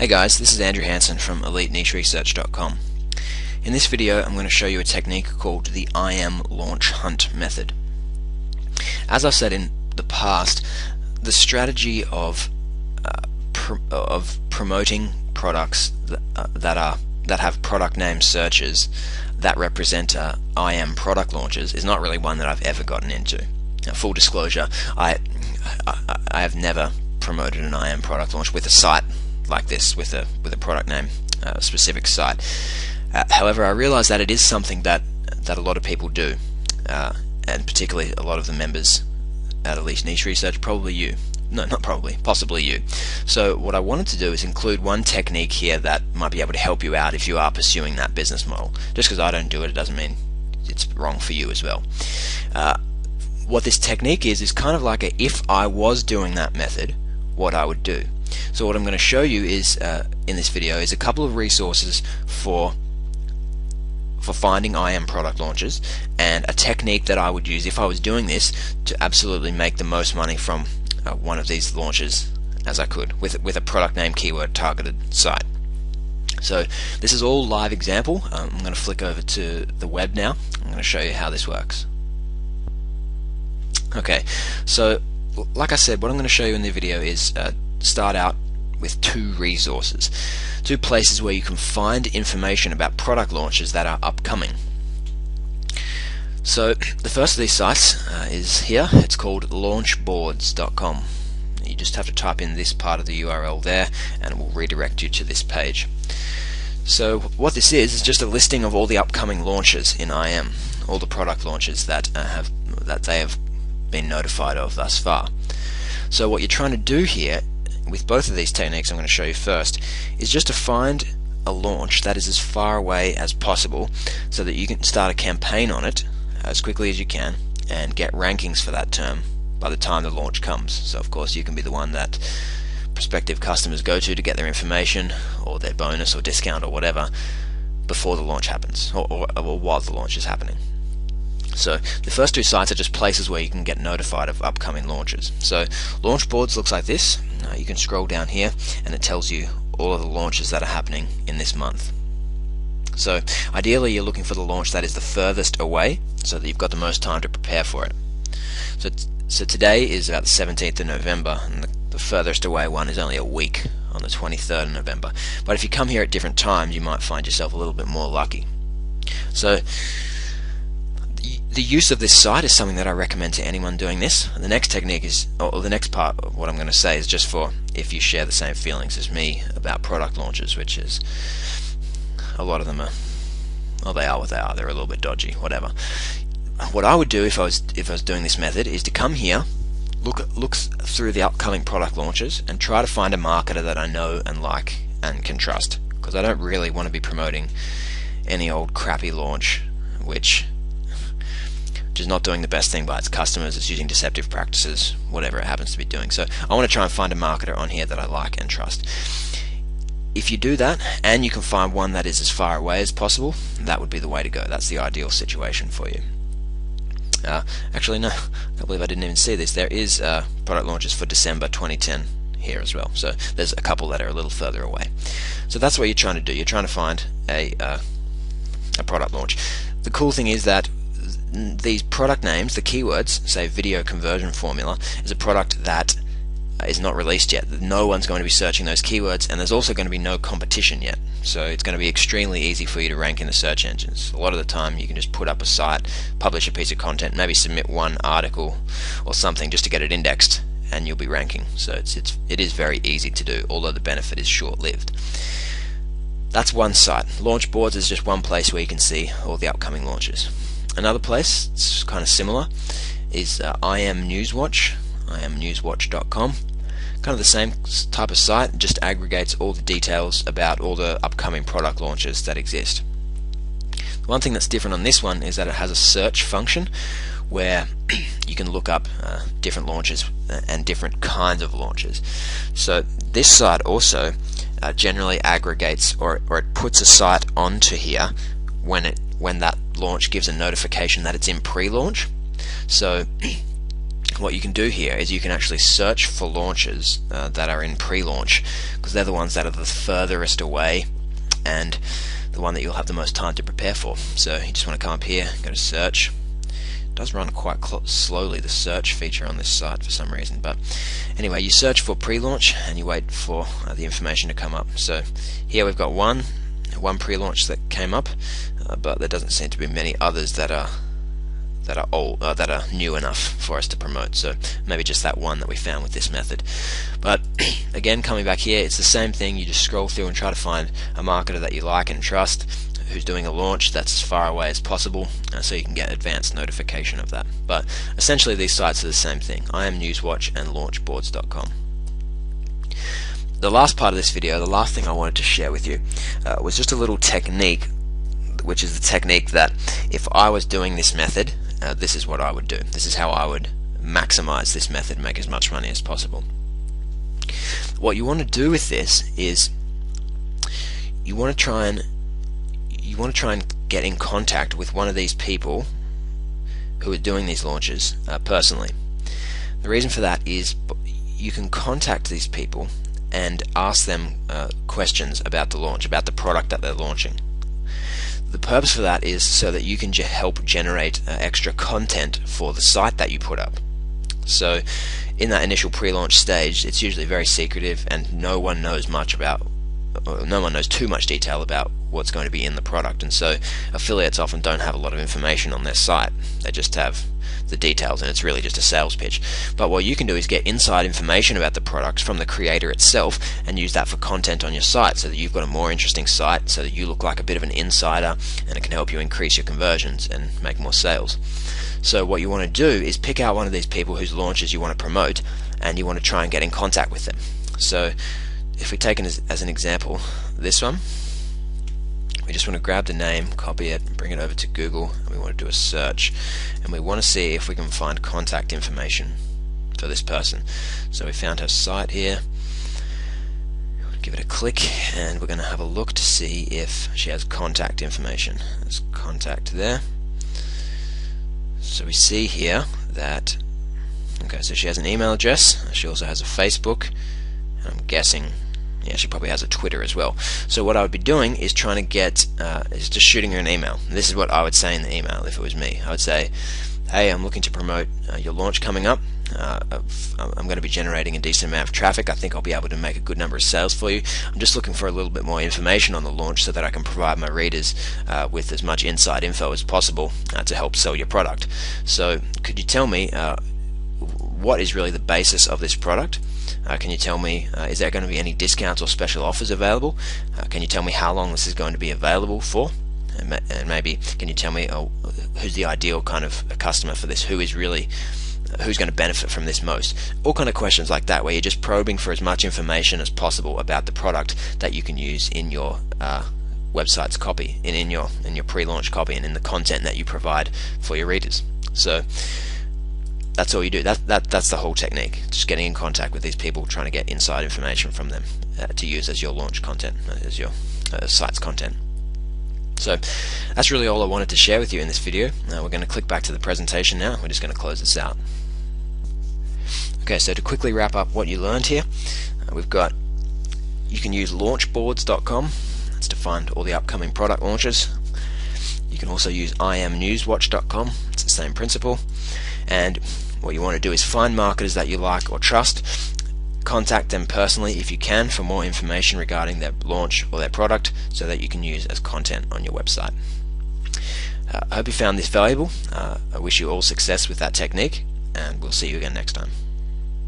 Hey guys, this is Andrew Hansen from EliteNicheResearch.com. In this video I'm going to show you a technique called the IM Launch Hunt method. As I've said in the past, the strategy of promoting products that have product name searches that represent IM product launches is not really one that I've ever gotten into. Now, full disclosure, I have never promoted an IM product launch with a site like this, with a product name specific site. However, I realize that it is something that a lot of people do, and particularly a lot of the members at Elite Niche Research, probably you. No, not probably, possibly you. So what I wanted to do is include one technique here that might be able to help you out if you are pursuing that business model. Just because I don't do it, it doesn't mean it's wrong for you as well. What this technique is kind of like if I was doing that method, what I would do. So what I'm going to show you is in this video is a couple of resources for finding IM product launches, and a technique that I would use if I was doing this to absolutely make the most money from one of these launches as I could with a product name keyword targeted site. So this is all live example. I'm going to flick over to the web now. I'm going to show you how this works. Okay, so like I said, what I'm going to show you in the video is start out with two resources, two places where you can find information about product launches that are upcoming. So the first of these sites is here. It's called launchboards.com. You just have to type in this part of the URL there and it will redirect you to this page. So what this is just a listing of all the upcoming launches in IM, all the product launches that they have been notified of thus far. So what you're trying to do here with both of these techniques I'm going to show you first is just to find a launch that is as far away as possible so that you can start a campaign on it as quickly as you can and get rankings for that term by the time the launch comes. So of course you can be the one that prospective customers go to get their information or their bonus or discount or whatever before the launch happens or while the launch is happening. So the first two sites are just places where you can get notified of upcoming launches. So Launchboards looks like this. You can scroll down here and it tells you all of the launches that are happening in this month. So ideally you're looking for the launch that is the furthest away so that you've got the most time to prepare for it. So today is about the 17th of November and the furthest away one is only a week on the 23rd of November. But if you come here at different times you might find yourself a little bit more lucky. So the use of this site is something that I recommend to anyone doing this. The next technique is, or the next part of what I'm going to say is just for if you share the same feelings as me about product launches, which is a lot of them are, well, they are what they are. They're a little bit dodgy, whatever. What I would do if I was doing this method is to come here, look through the upcoming product launches, and try to find a marketer that I know and like and can trust, because I don't really want to be promoting any old crappy launch which is not doing the best thing by its customers. It's using deceptive practices, whatever it happens to be doing. So I want to try and find a marketer on here that I like and trust. If you do that and you can find one that is as far away as possible, that would be the way to go. That's the ideal situation for you. Actually no, I can't believe I didn't even see this. There is product launches for December 2010 here as well. So there's a couple that are a little further away. So that's what you're trying to do. You're trying to find a product launch. The cool thing is that these product names, the keywords, say video conversion formula, is a product that is not released yet. No one's going to be searching those keywords, and there's also going to be no competition yet. So it's going to be extremely easy for you to rank in the search engines. A lot of the time you can just put up a site, publish a piece of content, maybe submit one article or something just to get it indexed, and you'll be ranking. So it is very easy to do, although the benefit is short-lived. That's one site. Launchboards is just one place where you can see all the upcoming launches. Another place, it's kind of similar, is IM Newswatch, imnewswatch.com. Kind of the same type of site, just aggregates all the details about all the upcoming product launches that exist. The one thing that's different on this one is that it has a search function where you can look up different launches and different kinds of launches. So this site also generally aggregates or it puts a site onto here when that launch gives a notification that it's in pre-launch. So what you can do here is you can actually search for launches that are in pre-launch, because they're the ones that are the furthest away and the one that you'll have the most time to prepare for. So you just want to come up here, go to search. It does run quite slowly, the search feature on this site for some reason, but anyway, you search for pre-launch and you wait for the information to come up. So here we've got one pre-launch that came up, but there doesn't seem to be many others that are new enough for us to promote. So maybe just that one that we found with this method. But again, coming back here, it's the same thing. You just scroll through and try to find a marketer that you like and trust, who's doing a launch that's as far away as possible, so you can get advanced notification of that. But essentially these sites are the same thing: IMNewsWatch and launchboards.com. The last part of this video, the last thing I wanted to share with you, was just a little technique, which is the technique that if I was doing this method, this is what I would do. This is how I would maximize this method, make as much money as possible. What you want to do with this is you want to try and get in contact with one of these people who are doing these launches personally. The reason for that is you can contact these people and ask them questions about the launch, about the product that they're launching. The purpose for that is so that you can help generate extra content for the site that you put up. So in that initial pre-launch stage, it's usually very secretive and no one knows too much detail about what's going to be in the product, and so affiliates often don't have a lot of information on their site. They just have the details, and it's really just a sales pitch. But what you can do is get inside information about the product from the creator itself and use that for content on your site, so that you've got a more interesting site, so that you look like a bit of an insider, and it can help you increase your conversions and make more sales. So what you want to do is pick out one of these people whose launches you want to promote, and you want to try and get in contact with them. So if we take as an example this one, we just want to grab the name, copy it, and bring it over to Google, and we want to do a search, and we want to see if we can find contact information for this person. So we found her site here. Give it a click, and we're going to have a look to see if she has contact information. There's contact there. So we see here that, okay, so she has an email address, she also has a Facebook, and I'm guessing, yeah, she probably has a Twitter as well. So what I would be doing is trying to get, is just shooting her an email. And this is what I would say in the email if it was me. I would say, hey, I'm looking to promote your launch coming up. I'm going to be generating a decent amount of traffic. I think I'll be able to make a good number of sales for you. I'm just looking for a little bit more information on the launch so that I can provide my readers with as much inside info as possible to help sell your product. So could you tell me what is really the basis of this product? Can you tell me, is there going to be any discounts or special offers available? Can you tell me how long this is going to be available for? And maybe can you tell me who's the ideal kind of customer for this? Who's going to benefit from this most? All kind of questions like that, where you're just probing for as much information as possible about the product that you can use in your website's copy, and in your pre-launch copy, and in the content that you provide for your readers. So that's all you do. That's the whole technique. Just getting in contact with these people, trying to get inside information from them to use as your launch content, as your site's content. So that's really all I wanted to share with you in this video. We're going to click back to the presentation now. We're just going to close this out. Okay, so to quickly wrap up what you learned here, we've got, you can use launchboards.com. That's to find all the upcoming product launches. You can also use IMNewsWatch.com. It's the same principle. And what you want to do is find marketers that you like or trust, contact them personally if you can for more information regarding their launch or their product, so that you can use as content on your website. I hope you found this valuable. I wish you all success with that technique, and we'll see you again next time.